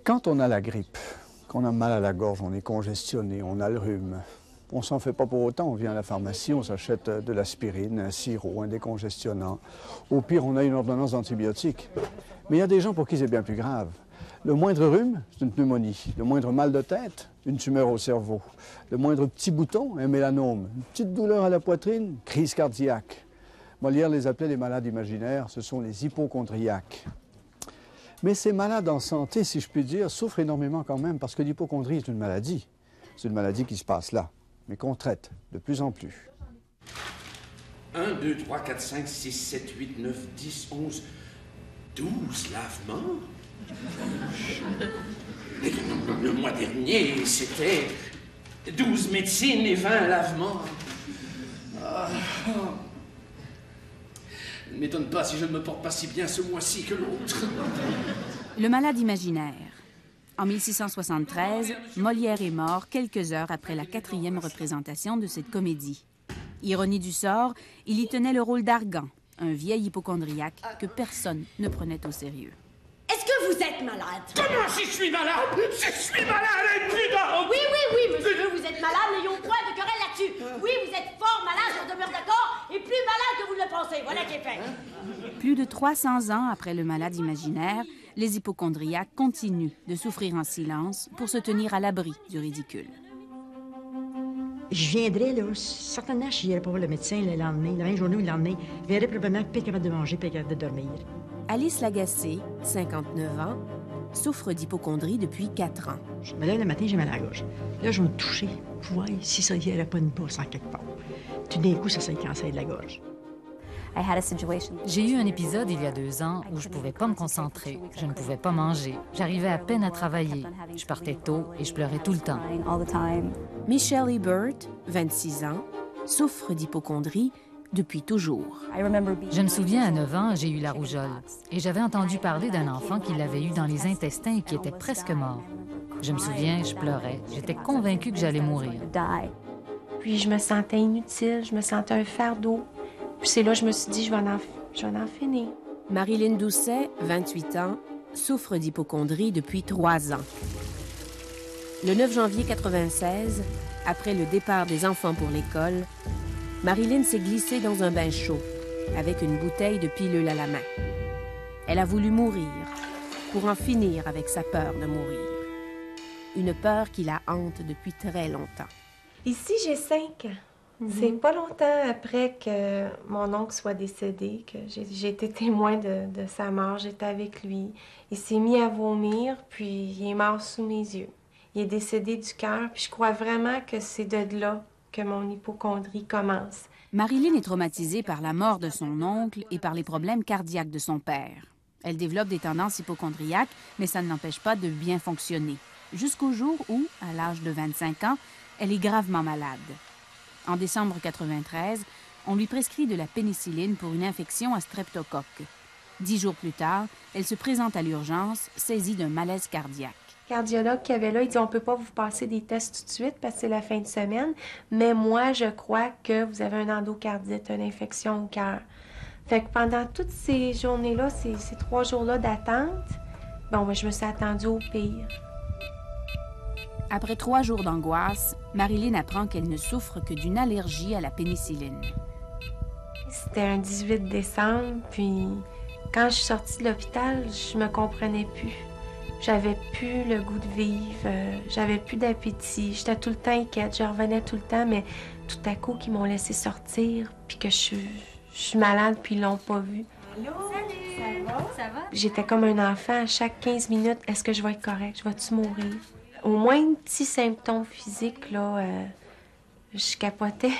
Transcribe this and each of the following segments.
Quand on a la grippe, qu'on a mal à la gorge, on est congestionné, on a le rhume, on s'en fait pas pour autant. On vient à la pharmacie, on s'achète de l'aspirine, un sirop, un décongestionnant. Au pire, on a une ordonnance d'antibiotiques. Mais il y a des gens pour qui c'est bien plus grave. Le moindre rhume, c'est une pneumonie. Le moindre mal de tête, une tumeur au cerveau. Le moindre petit bouton, un mélanome. Une petite douleur à la poitrine, crise cardiaque. Molière les appelait les malades imaginaires, ce sont les hypocondriaques. Mais ces malades en santé, si je puis dire, souffrent énormément quand même parce que l'hypocondrie est une maladie. C'est une maladie qui se passe là, mais qu'on traite de plus en plus. 1, 2, 3, 4, 5, 6, 7, 8, 9, 10, 11, 12 lavements. Le mois dernier, c'était 12 médecines et 20 lavements. Ne m'étonne pas si je ne me porte pas si bien ce mois-ci que l'autre. Le malade imaginaire. En 1673, Molière est mort quelques heures après la 4e représentation de cette comédie. Ironie du sort, il y tenait le rôle d'Argan, un vieil hypocondriaque que personne ne prenait au sérieux. Est-ce que vous êtes malade? Comment si je suis malade? Je suis malade, impudent! Oui, monsieur, vous êtes malade, n'ayons point de querelle là-dessus. Oui, vous êtes fort malade, on demeure d'accord, et plus malade que vous ne le pensez. Voilà qui est fait. Plus de 300 ans après le malade imaginaire, les hypocondriaques continuent de souffrir en silence pour se tenir à l'abri du ridicule. Je viendrais, là, certainement, je n'irais pas voir le médecin le lendemain, la même journée ou le lendemain. Je viendrais probablement pas capable de manger, pas capable de dormir. Alice Lagacé, 59 ans, souffre d'hypocondrie depuis 4 ans. Je me lève le matin, j'ai mal à la gorge. Là, je vais me toucher pour voir si ça y aurait pas une bosse en quelque part. Tout d'un coup, ça le cancer de la gorge. J'ai eu un épisode il y a 2 ans où je ne pouvais pas me concentrer. Je ne pouvais pas manger. J'arrivais à peine à travailler. Je partais tôt et je pleurais tout le temps. Michelle Ebert, 26 ans, souffre d'hypocondrie depuis toujours. Je me souviens, à 9 ans, j'ai eu la rougeole. Et j'avais entendu parler d'un enfant qui l'avait eu dans les intestins et qui était presque mort. Je me souviens, je pleurais. J'étais convaincue que j'allais mourir. Puis je me sentais inutile, je me sentais un fardeau. Puis c'est là que je me suis dit, je vais en finir. Marilyn Doucet, 28 ans, souffre d'hypocondrie depuis 3 ans. Le 9 janvier 1996, après le départ des enfants pour l'école, Marilyn s'est glissée dans un bain chaud, avec une bouteille de pilule à la main. Elle a voulu mourir, pour en finir avec sa peur de mourir. Une peur qui la hante depuis très longtemps. Ici, j'ai 5 ans. C'est pas longtemps après que mon oncle soit décédé, que j'ai été témoin de sa mort. J'étais avec lui. Il s'est mis à vomir, puis il est mort sous mes yeux. Il est décédé du cœur, puis je crois vraiment que c'est de là que mon hypocondrie commence. Marilyn est traumatisée par la mort de son oncle et par les problèmes cardiaques de son père. Elle développe des tendances hypocondriaques, mais ça ne l'empêche pas de bien fonctionner. Jusqu'au jour où, à l'âge de 25 ans, elle est gravement malade. En décembre 1993, on lui prescrit de la pénicilline pour une infection à streptocoque. 10 jours plus tard, elle se présente à l'urgence, saisie d'un malaise cardiaque. Le cardiologue qui avait là, il dit, on ne peut pas vous passer des tests tout de suite parce que c'est la fin de semaine, mais moi, je crois que vous avez un endocardite, une infection au cœur. Fait que pendant toutes ces journées-là, ces 3 jours-là d'attente, je me suis attendue au pire. Après 3 jours d'angoisse, Marilyn apprend qu'elle ne souffre que d'une allergie à la pénicilline. C'était un 18 décembre, puis quand je suis sortie de l'hôpital, je me comprenais plus. J'avais plus le goût de vivre, j'avais plus d'appétit, j'étais tout le temps inquiète, je revenais tout le temps, mais tout à coup, qu'ils m'ont laissé sortir, puis que je suis malade, puis ils l'ont pas vu. Allô? Salut! Ça va? J'étais comme un enfant, à chaque 15 minutes, est-ce que je vais être correcte? Je vais-tu mourir? Au moins un petit symptôme physique, là, je capotais.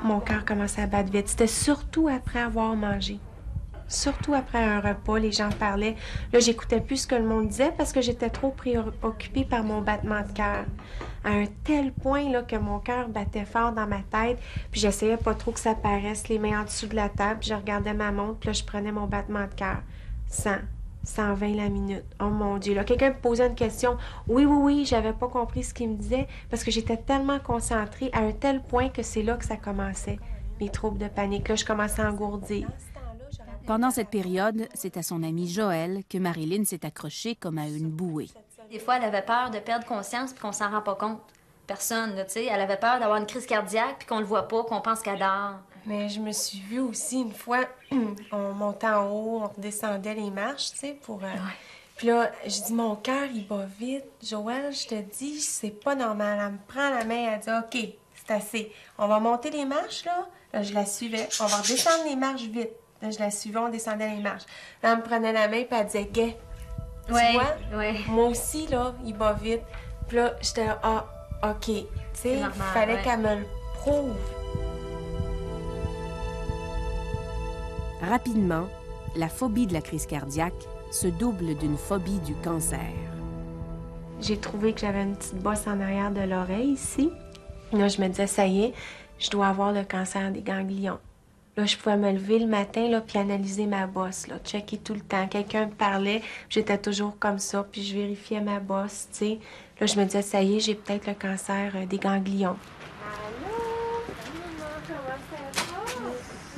Mon cœur commençait à battre vite. C'était surtout après avoir mangé. Surtout après un repas, les gens parlaient. Là, j'écoutais plus ce que le monde disait parce que j'étais trop préoccupée par mon battement de cœur. À un tel point là, que mon cœur battait fort dans ma tête, puis j'essayais pas trop que ça paraisse, les mains en dessous de la table, puis je regardais ma montre, puis là, je prenais mon battement de cœur. 120 la minute. Oh mon Dieu, là, quelqu'un me posait une question. Oui, j'avais pas compris ce qu'il me disait parce que j'étais tellement concentrée à un tel point que c'est là que ça commençait, mes troubles de panique. Là, je commençais à engourdir. Pendant cette période, c'est à son ami Joël que Marilyn s'est accrochée comme à une bouée. Des fois, elle avait peur de perdre conscience puis qu'on s'en rend pas compte. Personne, là, tu sais. Elle avait peur d'avoir une crise cardiaque puis qu'on le voit pas, qu'on pense qu'elle dort. Mais je me suis vue aussi une fois, on montait en haut, on redescendait les marches, tu sais, pour... Puis là, je dis, mon cœur, il bat vite. Joël, je te dis, c'est pas normal. Elle me prend la main, elle dit, OK, c'est assez. On va monter les marches, là. Là, je la suivais. On va redescendre les marches vite. Là, je la suivais, on descendait les marches. Là, elle me prenait la main, puis elle disait, Gay, tu vois? Moi aussi, là, il bat vite. Puis là, j'étais là, ah, OK. Tu sais, il fallait qu'elle me le prouve. Rapidement, la phobie de la crise cardiaque se double d'une phobie du cancer. J'ai trouvé que j'avais une petite bosse en arrière de l'oreille ici. Là, je me disais, ça y est, je dois avoir le cancer des ganglions. Là, je pouvais me lever le matin, là, puis analyser ma bosse, là, checker tout le temps. Quelqu'un me parlait, j'étais toujours comme ça, puis je vérifiais ma bosse, tu sais. Là, je me disais, ça y est, j'ai peut-être le cancer des ganglions.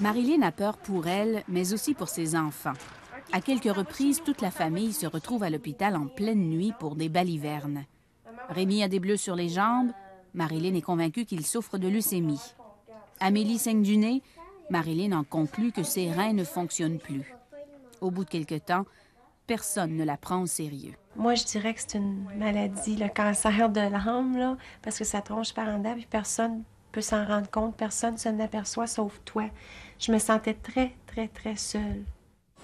Marilyn a peur pour elle, mais aussi pour ses enfants. À quelques reprises, toute la famille se retrouve à l'hôpital en pleine nuit pour des balivernes. Rémi a des bleus sur les jambes. Marilyn est convaincue qu'il souffre de leucémie. Amélie saigne du nez. Marilyn en conclut que ses reins ne fonctionnent plus. Au bout de quelque temps, personne ne la prend au sérieux. Moi, je dirais que c'est une maladie, le cancer de l'âme, là, parce que ça tronche par en dedans, puis personne peut s'en rendre compte, personne ne s'en aperçoit sauf toi. Je me sentais très, très, très seule.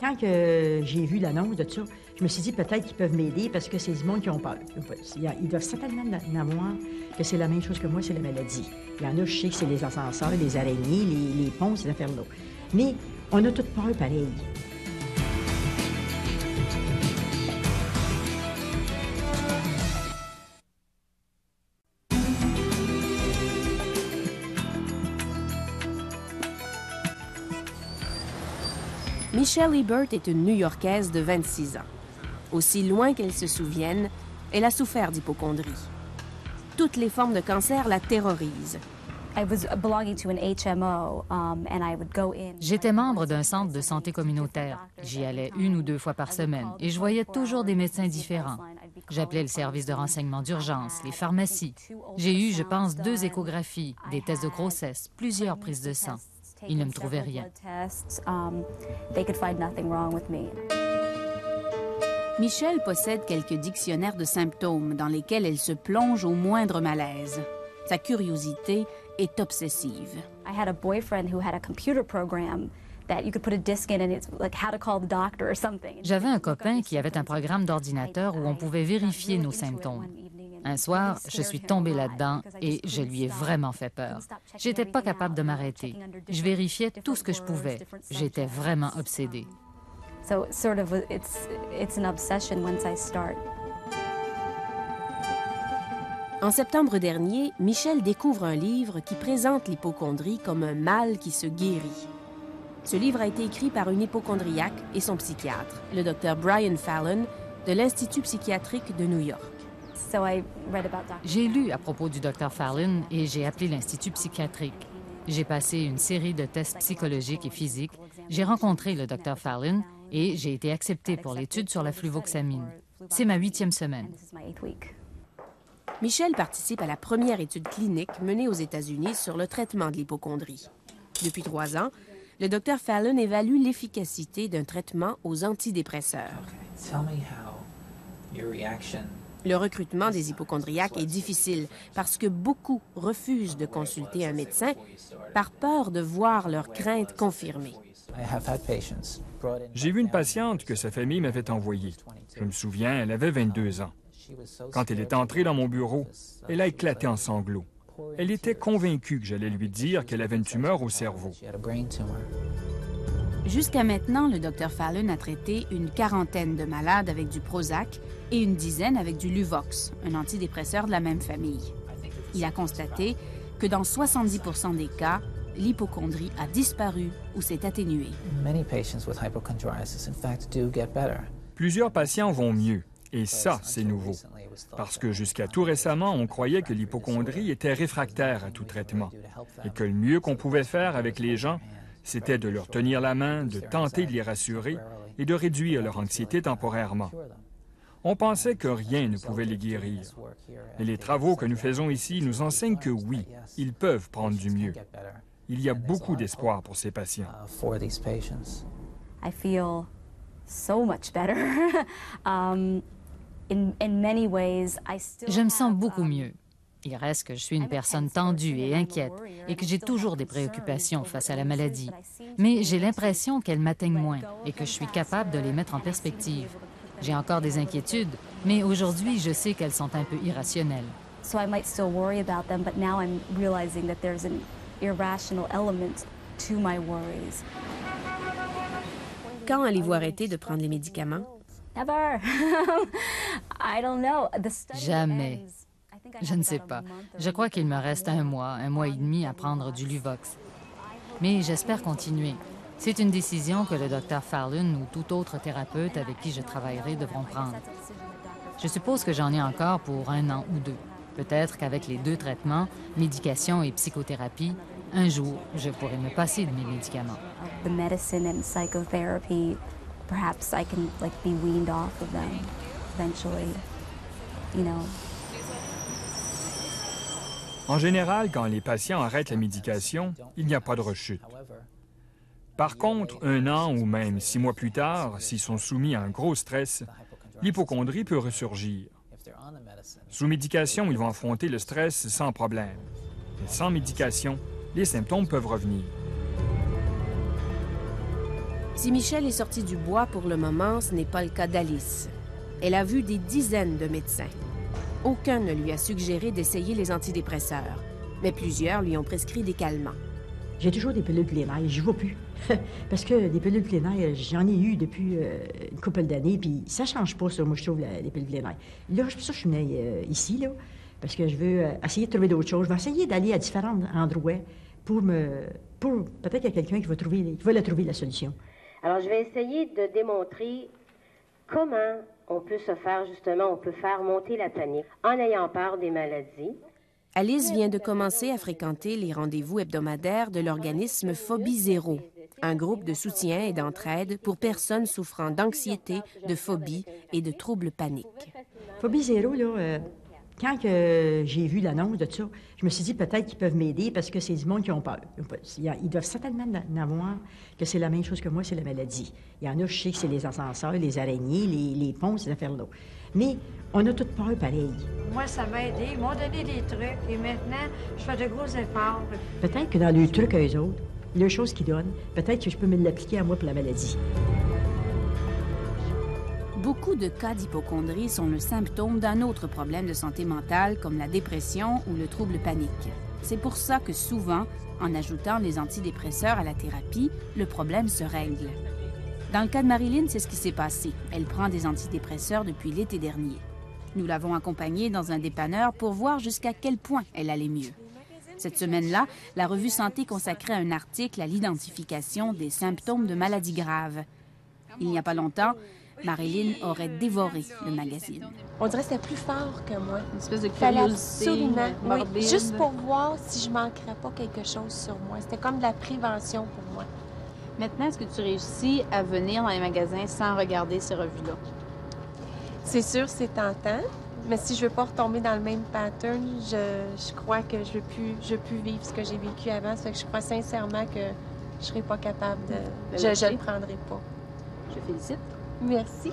Quand j'ai vu l'annonce de ça, je me suis dit peut-être qu'ils peuvent m'aider parce que c'est du monde qui ont peur. Ils doivent certainement en avoir que c'est la même chose que moi, c'est la maladie. Il y en a, je sais que c'est les ascenseurs, les araignées, les ponts, ces affaires-là. Mais on a toute peur pareil. Michelle Ebert est une New-Yorkaise de 26 ans. Aussi loin qu'elle se souvienne, elle a souffert d'hypocondrie. Toutes les formes de cancer la terrorisent. J'étais membre d'un centre de santé communautaire. J'y allais 1 ou 2 fois par semaine et je voyais toujours des médecins différents. J'appelais le service de renseignement d'urgence, les pharmacies. J'ai eu, je pense, 2 échographies, des tests de grossesse, plusieurs prises de sang. Ils ne me trouvaient rien. Michelle possède quelques dictionnaires de symptômes dans lesquels elle se plonge au moindre malaise. Sa curiosité est obsessive. J'avais un copain qui avait un programme d'ordinateur où on pouvait vérifier nos symptômes. Un soir, je suis tombée là-dedans et je lui ai vraiment fait peur. J'étais pas capable de m'arrêter. Je vérifiais tout ce que je pouvais. J'étais vraiment obsédée. En septembre dernier, Michelle découvre un livre qui présente l'hypocondrie comme un mal qui se guérit. Ce livre a été écrit par une hypocondriaque et son psychiatre, le Dr. Brian Fallon, de l'Institut psychiatrique de New York. J'ai lu à propos du Dr. Fallon et j'ai appelé l'Institut psychiatrique. J'ai passé une série de tests psychologiques et physiques. J'ai rencontré le Dr. Fallon et j'ai été acceptée pour l'étude sur la fluvoxamine. C'est ma 8e semaine. Michelle participe à la première étude clinique menée aux États-Unis sur le traitement de l'hypocondrie. Depuis 3 ans, le Dr. Fallon évalue l'efficacité d'un traitement aux antidépresseurs. Le recrutement des hypocondriaques est difficile parce que beaucoup refusent de consulter un médecin par peur de voir leurs craintes confirmées. J'ai vu une patiente que sa famille m'avait envoyée. Je me souviens, elle avait 22 ans. Quand elle est entrée dans mon bureau, elle a éclaté en sanglots. Elle était convaincue que j'allais lui dire qu'elle avait une tumeur au cerveau. Jusqu'à maintenant, le Dr. Fallon a traité une 40aine de malades avec du Prozac et une dizaine avec du Luvox, un antidépresseur de la même famille. Il a constaté que dans 70% des cas, l'hypocondrie a disparu ou s'est atténuée. Plusieurs patients vont mieux, et ça, c'est nouveau. Parce que jusqu'à tout récemment, on croyait que l'hypocondrie était réfractaire à tout traitement, et que le mieux qu'on pouvait faire avec les gens, c'était de leur tenir la main, de tenter de les rassurer et de réduire leur anxiété temporairement. On pensait que rien ne pouvait les guérir. Et les travaux que nous faisons ici nous enseignent que oui, ils peuvent prendre du mieux. Il y a beaucoup d'espoir pour ces patients. I feel so much better. In many ways, I still Je me sens beaucoup mieux. Il reste que je suis une personne tendue et inquiète et que j'ai toujours des préoccupations face à la maladie. Mais j'ai l'impression qu'elles m'atteignent moins et que je suis capable de les mettre en perspective. J'ai encore des inquiétudes, mais aujourd'hui, je sais qu'elles sont un peu irrationnelles. So I might still worry about them, but now I'm realizing that there's an irrational element to my worries. Quand allez-vous arrêter de prendre les médicaments? Never. I don't know. Jamais. Je ne sais pas. Je crois qu'il me reste un mois et demi à prendre du Luvox. Mais j'espère continuer. C'est une décision que le Dr Fallon ou tout autre thérapeute avec qui je travaillerai devront prendre. Je suppose que j'en ai encore pour 1 an ou 2. Peut-être qu'avec les 2 traitements, médication et psychothérapie, un jour, je pourrai me passer de mes médicaments. The medicine and psychotherapy, perhaps I can be weaned off of them eventually, you know. En général, quand les patients arrêtent la médication, il n'y a pas de rechute. Par contre, 1 an ou même 6 mois plus tard, s'ils sont soumis à un gros stress, l'hypocondrie peut ressurgir. Sous médication, ils vont affronter le stress sans problème. Mais sans médication, les symptômes peuvent revenir. Si Michel est sorti du bois pour le moment, ce n'est pas le cas d'Alice. Elle a vu des dizaines de médecins. Aucun ne lui a suggéré d'essayer les antidépresseurs, mais plusieurs lui ont prescrit des calmants. J'ai toujours des pilules plénaires, j'y vais plus. Parce que des pilules plénaires, j'en ai eu depuis une couple d'années, puis ça change pas, ça, moi, je trouve, les pilules plénaires. Là, c'est pour ça que je suis venue ici, là, parce que je veux essayer de trouver d'autres choses. Je vais essayer d'aller à différents endroits pour peut-être qu'il y a quelqu'un qui va trouver la solution. Alors, je vais essayer de démontrer comment on peut on peut faire monter la panique en ayant peur des maladies. Alice vient de commencer à fréquenter les rendez-vous hebdomadaires de l'organisme Phobie Zéro, un groupe de soutien et d'entraide pour personnes souffrant d'anxiété, de phobie et de troubles paniques. Phobie Zéro, là, quand j'ai vu l'annonce de ça, je me suis dit peut-être qu'ils peuvent m'aider parce que c'est du monde qui ont peur. Ils doivent certainement en avoir que c'est la même chose que moi, c'est la maladie. Il y en a, je sais que c'est les ascenseurs, les araignées, les ponts, ces affaires-là. Mais on a toutes peur pareil. Moi, ça m'a aidé. Ils m'ont donné des trucs et maintenant, je fais de gros efforts. Peut-être que dans le truc à eux autres, les choses qu'ils donnent, peut-être que je peux me l'appliquer à moi pour la maladie. Beaucoup de cas d'hypocondrie sont le symptôme d'un autre problème de santé mentale comme la dépression ou le trouble panique. C'est pour ça que souvent, en ajoutant les antidépresseurs à la thérapie, le problème se règle. Dans le cas de Marilyn, c'est ce qui s'est passé. Elle prend des antidépresseurs depuis l'été dernier. Nous l'avons accompagnée dans un dépanneur pour voir jusqu'à quel point elle allait mieux. Cette semaine-là, la revue Santé consacrait un article à l'identification des symptômes de maladies graves. Il n'y a pas longtemps, Marilyn aurait dévoré le magazine. On dirait que c'était plus fort que moi. Une espèce de curiosité morbide. Oui, juste pour voir si je manquerais pas quelque chose sur moi. C'était comme de la prévention pour moi. Maintenant, est-ce que tu réussis à venir dans les magasins sans regarder ces revues-là? C'est sûr, c'est tentant, mais si je veux pas retomber dans le même pattern, je crois que je veux plus vivre ce que j'ai vécu avant. Ça fait que je crois sincèrement que je serai pas capable de... Je le prendrai pas. Je félicite. Merci.